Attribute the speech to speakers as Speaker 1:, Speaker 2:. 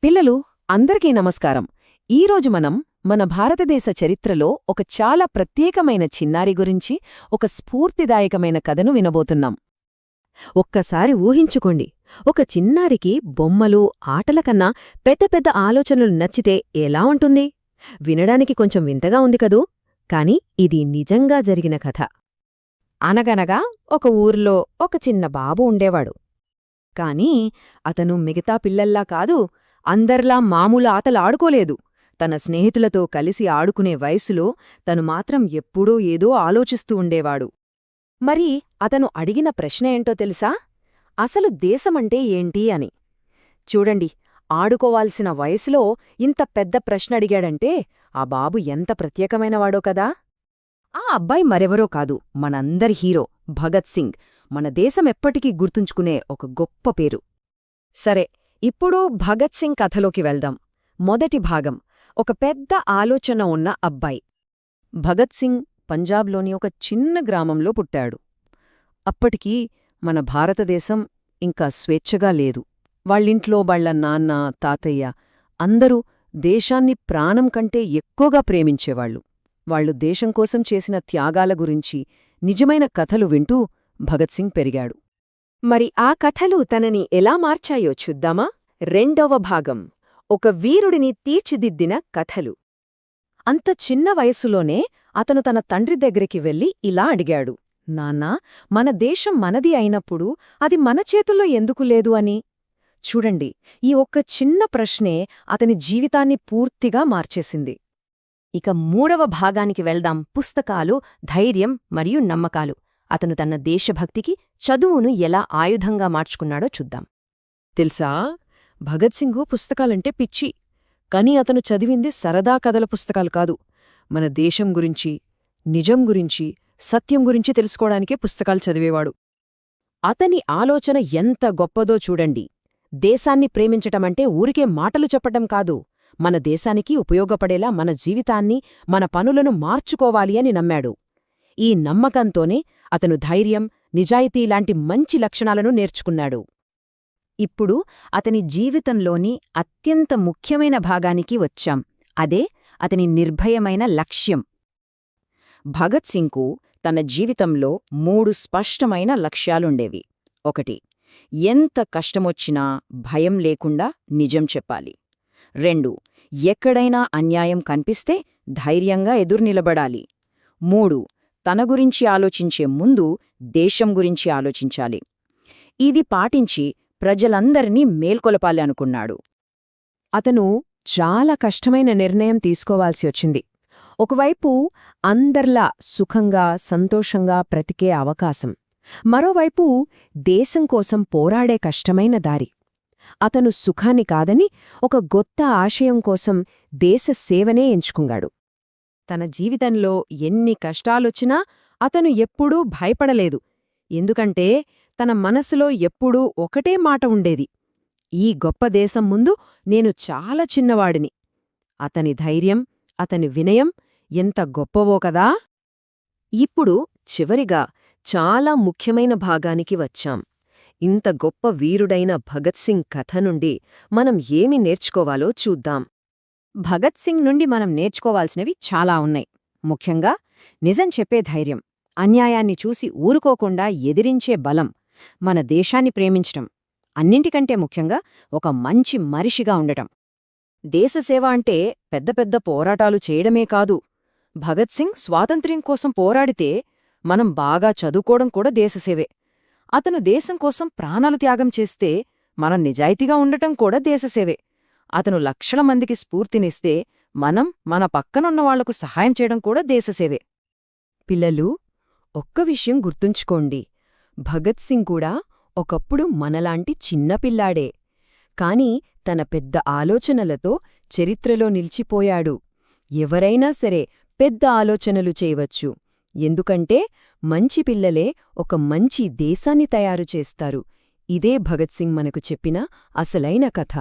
Speaker 1: పిల్లలు అందరికీ నమస్కారం. ఈరోజు మనం మన భారతదేశ చరిత్రలో ఒక చాలా ప్రత్యేకమైన చిన్నారి గురించి ఒక స్ఫూర్తిదాయకమైన కథను వినబోతున్నాం. ఒక్కసారి ఊహించుకోండి, ఒక చిన్నారికి బొమ్మలు, ఆటలకన్నా పెద్ద పెద్ద ఆలోచనలు నచ్చితే ఎలా ఉంటుంది? వినడానికి కొంచెం వింతగా ఉంది కదూ, కాని ఇది నిజంగా జరిగిన కథ. అనగనగా ఒక ఊర్లో ఒక చిన్న బాబు ఉండేవాడు. కాని అతను మిగతా పిల్లల్లా కాదు, అందర్లా మామూలు ఆటలాడుకోలేదు. తన స్నేహితులతో కలిసి ఆడుకునే వయసులో తను మాత్రం ఎప్పుడూ ఏదో ఆలోచిస్తూ ఉండేవాడు. మరి అతను అడిగిన ప్రశ్న ఏంటో తెలుసా? అసలు దేశమంటే ఏంటి అని. చూడండి, ఆడుకోవాల్సిన వయసులో ఇంత పెద్ద ప్రశ్న అడిగాడంటే ఆ బాబు ఎంత ప్రత్యేకమైనవాడో కదా. ఆ అబ్బాయి మరెవరో కాదు, మనందరి హీరో భగత్ సింగ్. మన దేశమెప్పటికీ గుర్తుంచుకునే ఒక గొప్ప పేరు. సరే, ఇప్పుడు భగత్ సింగ్ కథలోకి వెళ్దాం. మొదటి భాగం, ఒక పెద్ద ఆలోచన ఉన్న అబ్బాయి. భగత్ సింగ్ పంజాబ్లోని ఒక చిన్న గ్రామంలో పుట్టాడు. అప్పటికీ మన భారతదేశం ఇంకా స్వేచ్ఛగా లేదు. వాళ్ళింట్లో వాళ్ల నాన్న, తాతయ్య అందరూ దేశాన్ని ప్రాణం కంటే ఎక్కువగా ప్రేమించేవాళ్లు. వాళ్లు దేశం కోసం చేసిన త్యాగాల గురించి నిజమైన కథలు వింటూ భగత్ సింగ్ పెరిగాడు. మరి ఆ కథలు తనని ఎలా మార్చాయో చూద్దామా? రెండవ భాగం, ఒక వీరుడిని తీర్చిదిద్దిన కథలు. అంత చిన్న వయసులోనే అతను తన తండ్రి దగ్గరికి వెళ్లి ఇలా అడిగాడు: నాన్నా, మన దేశం మనది అయినప్పుడు అది మన చేతుల్లో ఎందుకు లేదు అని. చూడండి, ఈ ఒక్క చిన్న ప్రశ్నే అతని జీవితాన్ని పూర్తిగా మార్చేసింది. ఇక మూడవ భాగానికి వెళ్దాం. పుస్తకాలు, ధైర్యం మరియు నమ్మకాలు. అతను తన దేశభక్తికి చదువును ఎలా ఆయుధంగా మార్చుకున్నాడో చూద్దాం. తెలుసా, భగత్ సింగు పుస్తకాలంటే పిచ్చి. కాని అతను చదివింది సరదా కథల పుస్తకాలు కాదు. మన దేశం గురించి, నిజం గురించి, సత్యం గురించి తెలుసుకోవడానికే పుస్తకాలు చదివేవాడు. అతని ఆలోచన ఎంత గొప్పదో చూడండి. దేశాన్ని ప్రేమించటమంటే ఊరికే మాటలు చెప్పటం కాదు, మన దేశానికి ఉపయోగపడేలా మన జీవితాన్ని, మన పనులను మార్చుకోవాలి అని నమ్మాడు. ఈ నమ్మకంతోనే అతను ధైర్యం, నిజాయితీ లాంటి మంచి లక్షణాలను నేర్చుకున్నాడు. ఇప్పుడు అతని జీవితంలోని అత్యంత ముఖ్యమైన భాగానికి వచ్చాం. అదే అతని నిర్భయమైన లక్ష్యం. భగత్ సింగ్కు తన జీవితంలో 3 స్పష్టమైన లక్ష్యాలుండేవి. 1. ఎంత కష్టమొచ్చినా భయం లేకుండా నిజం చెప్పాలి. 2. ఎక్కడైనా అన్యాయం కనిపిస్తే ధైర్యంగా ఎదుర్నిలబడాలి. 3. తన గురించి ఆలోచించే ముందు దేశం గురించి ఆలోచించాలి. ఇది పాటించి ప్రజలందరినీ మేల్కొలపాలి అనుకున్నాడు. అతను చాలా కష్టమైన నిర్ణయం తీసుకోవాల్సి వచ్చింది. ఒకవైపు అందర్లా సుఖంగా, సంతోషంగా బ్రతికే అవకాశం, మరోవైపు దేశం కోసం పోరాడే కష్టమైన దారి. అతను సుఖాన్ని కాదని ఒక గొప్ప ఆశయం కోసం దేశ సేవనే ఎంచుకున్నాడు. తన జీవితంలో ఎన్ని కష్టాలొచ్చినా అతను ఎప్పుడూ భయపడలేదు. ఎందుకంటే తన మనసులో ఎప్పుడూ ఒకటే మాట ఉండేది: ఈ గొప్ప దేశం ముందు నేను చాలా చిన్నవాడిని. అతని ధైర్యం, అతని వినయం ఎంత గొప్పవో కదా. ఇప్పుడు చివరిగా చాలా ముఖ్యమైన భాగానికి వచ్చాం. ఇంత గొప్ప వీరుడైన భగత్ సింగ్ కథ నుండి మనం ఏమి నేర్చుకోవాలో చూద్దాం. భగత్ సింగ్ నుండి మనం నేర్చుకోవాల్సినవి చాలా ఉన్నాయి. ముఖ్యంగా నిజం చెప్పే ధైర్యం, అన్యాయాన్ని చూసి ఊరుకోకుండా ఎదిరించే బలం, మన దేశాన్ని ప్రేమించటం, అన్నింటికంటే ముఖ్యంగా ఒక మంచి మనిషిగా ఉండటం. దేశసేవ అంటే పెద్ద పెద్ద పోరాటాలు చేయడమే కాదు. భగత్ సింగ్ స్వాతంత్ర్యం కోసం పోరాడితే మనం బాగా చదువుకోవడం కూడా దేశసేవే. అతను దేశం కోసం ప్రాణాలు త్యాగం చేస్తే మనం నిజాయితీగా ఉండటం కూడా దేశసేవే. అతను లక్షల మందికి స్ఫూర్తినిస్తే మనం మన పక్కనున్నవాళ్లకు సహాయం చేయడం కూడా దేశసేవే. పిల్లలు, ఒక్క విషయం గుర్తుంచుకోండి, భగత్ సింగ్ కూడా ఒకప్పుడు మనలాంటి చిన్నపిల్లాడే. కాని తన పెద్ద ఆలోచనలతో చరిత్రలో నిలిచిపోయాడు. ఎవరైనా సరే పెద్ద ఆలోచనలు చేయవచ్చు, ఎందుకంటే మంచి పిల్లలే ఒక మంచి దేశాన్ని తయారు చేస్తారు. ఇదే భగత్ సింగ్ మనకు చెప్పిన అసలైన కథ.